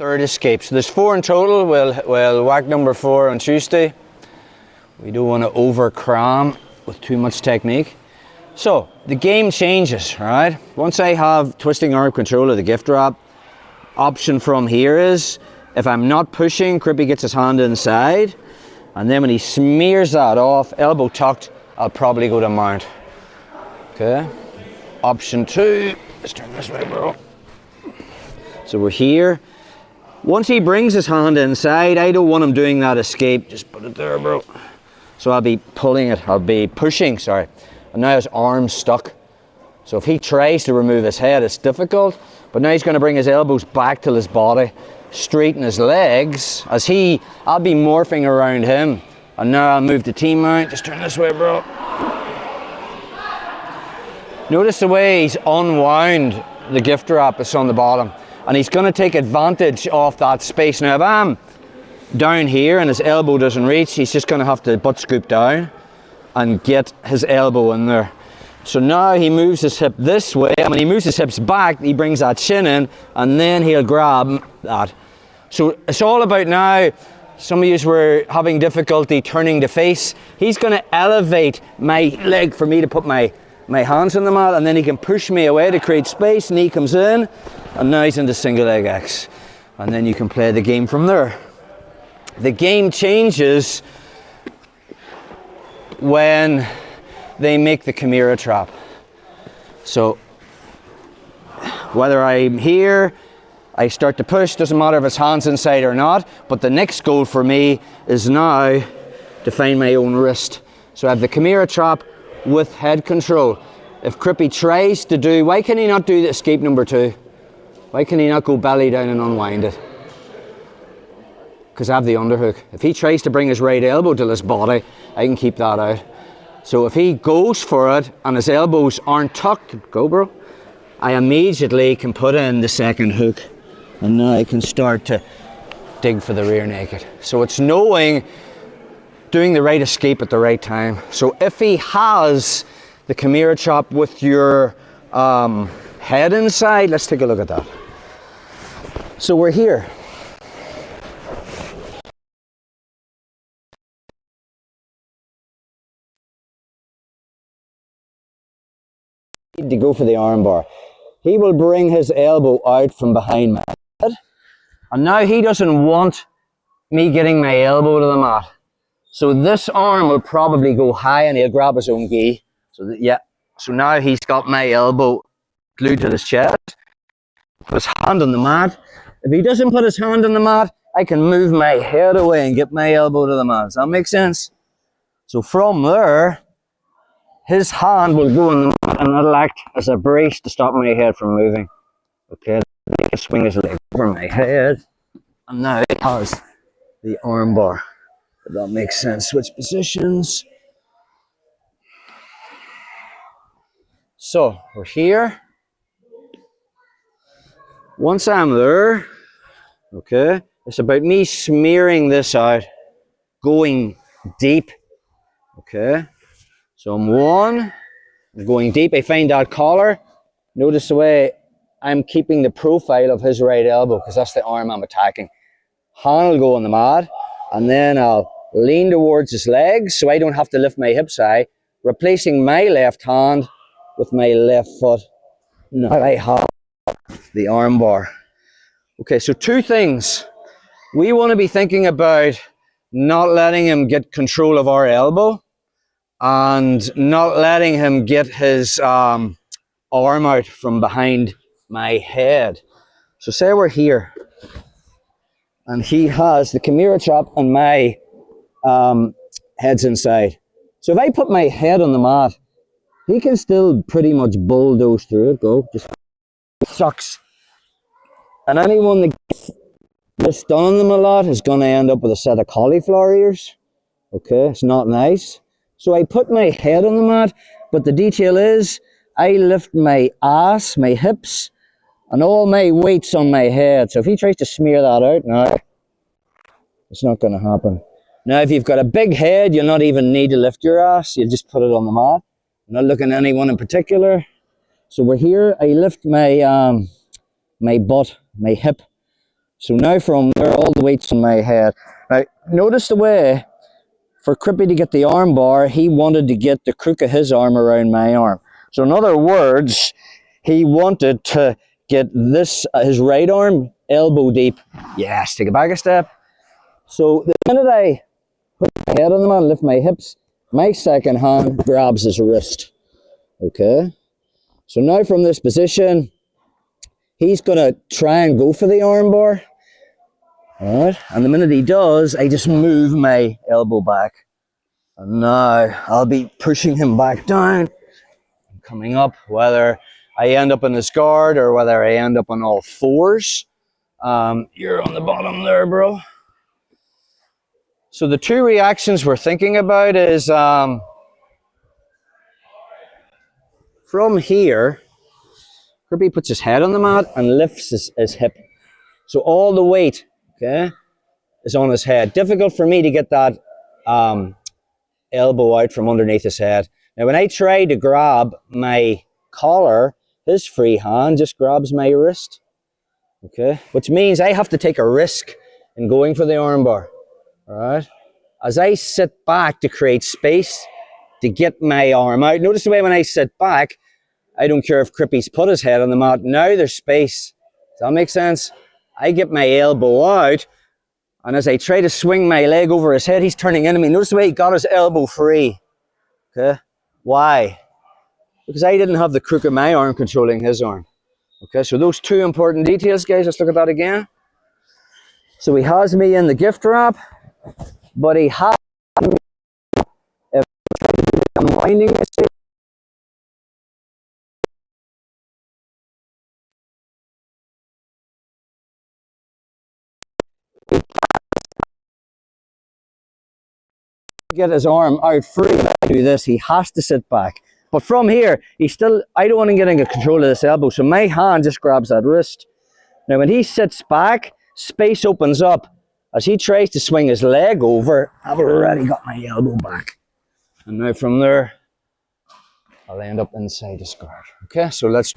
third escape. So there's 4 in total. We'll whack number 4 on Tuesday. We don't want to over cram with too much technique. So the game changes, right? Once I have twisting arm control of the gift wrap, option from here is, if I'm not pushing, Crippy gets his hand inside, and then when he smears that off, elbow tucked, I'll probably go to mount. Okay. Option 2, let's turn this way, bro. So we're here. Once he brings his hand inside, I don't want him doing that escape. Just put it there, bro. So I'll be pulling it, I'll be pushing, sorry. And now his arm's stuck. So if he tries to remove his head, it's difficult. But now he's going to bring his elbows back to his body, straighten his legs. I'll be morphing around him. And now I'll move the team mount. Just turn this way, bro. Notice the way he's unwound the gift wrap that's on the bottom. And he's going to take advantage of that space. Now if I'm down here and his elbow doesn't reach, he's just going to have to butt scoop down and get his elbow in there. So now he moves his hip this way, and when he moves his hips back, he brings that shin in, and then he'll grab that. So it's all about now, some of you were having difficulty turning the face. He's going to elevate my leg for me to put my hands on the mat, and then he can push me away to create space, and he comes in, and now he's into single leg X. And then you can play the game from there. The game changes when they make the Chimera trap. So whether I'm here, I start to push, doesn't matter if it's hands inside or not, but the next goal for me is now to find my own wrist. So I have the Chimera trap with head control. If Crippy tries to do, why can he not do the escape number 2? Why can he not go belly down and unwind it? Because I have the underhook. If he tries to bring his right elbow to his body, I can keep that out. So if he goes for it and his elbows aren't tucked, go bro, I immediately can put in the second hook, and now I can start to dig for the rear naked. So it's knowing, doing the right escape at the right time. So if he has the Chimera trap with your head inside, let's take a look at that. So we're here. To go for the arm bar. He will bring his elbow out from behind my head, and now he doesn't want me getting my elbow to the mat. So this arm will probably go high and he'll grab his own gi. So so now he's got my elbow glued to his chest, put his hand on the mat. If he doesn't put his hand on the mat, I can move my head away and get my elbow to the mat. Does that make sense? So from there, his hand will go on the mat, and that'll act as a brace to stop my head from moving. Okay, he can swing his leg over my head, and now he has the arm bar. If that makes sense. Switch positions. So we're here. Once I'm there, okay, it's about me smearing this out, going deep. Okay. So I'm going deep. I find that collar. Notice the way I'm keeping the profile of his right elbow, because that's the arm I'm attacking. Hand will go on the mat, and then I'll lean towards his legs so I don't have to lift my hips high, replacing my left hand with my left foot. Now I have the arm bar. Okay, so 2 things. We want to be thinking about not letting him get control of our elbow, and not letting him get his arm out from behind my head. So say we're here, and he has the Chimera trap and my head's inside. So if I put my head on the mat, he can still pretty much bulldoze through it. Go, just sucks. And anyone that gets this done on them a lot is going to end up with a set of cauliflower ears. Okay, it's not nice. So I put my head on the mat, but the detail is I lift my ass, my hips, and all my weight's on my head. So if he tries to smear that out, no, it's not going to happen. Now, if you've got a big head, you'll not even need to lift your ass. You'll just put it on the mat. I'm not looking at anyone in particular. So we're here. I lift my my butt, my hip, So now from there, all the weight's on my head. Now, notice the way, for Crippy to get the arm bar, he wanted to get the crook of his arm around my arm. So in other words, he wanted to get this, his right arm, elbow deep. Yes, take it back a step. So the minute I put my head on the mat and lift my hips, my second hand grabs his wrist. Okay? So now from this position, he's going to try and go for the arm bar. Alright? And the minute he does, I just move my elbow back. And now I'll be pushing him back down, coming up, whether I end up in his guard or whether I end up on all fours. You're on the bottom there, bro. So the two reactions we're thinking about is from here, Crippy puts his head on the mat and lifts his hip. So all the weight, okay, is on his head. Difficult for me to get that elbow out from underneath his head. Now when I try to grab my collar, his free hand just grabs my wrist. Okay, which means I have to take a risk in going for the armbar. Alright? As I sit back to create space to get my arm out. Notice the way when I sit back, I don't care if Crippy's put his head on the mat. Now there's space. Does that make sense? I get my elbow out, and as I try to swing my leg over his head, he's turning into me. Notice the way he got his elbow free. Okay? Why? Because I didn't have the crook of my arm controlling his arm. Okay, so those two important details, guys. Let's look at that again. So he has me in the gift wrap, but he has me if I'm winding it. Get his arm out free and I do this, he has to sit back. But from here, I don't want to get into control of this elbow, so my hand just grabs that wrist. Now when he sits back, space opens up. As he tries to swing his leg over, I've already got my elbow back. And now from there, I'll end up inside his guard. Okay, so let's...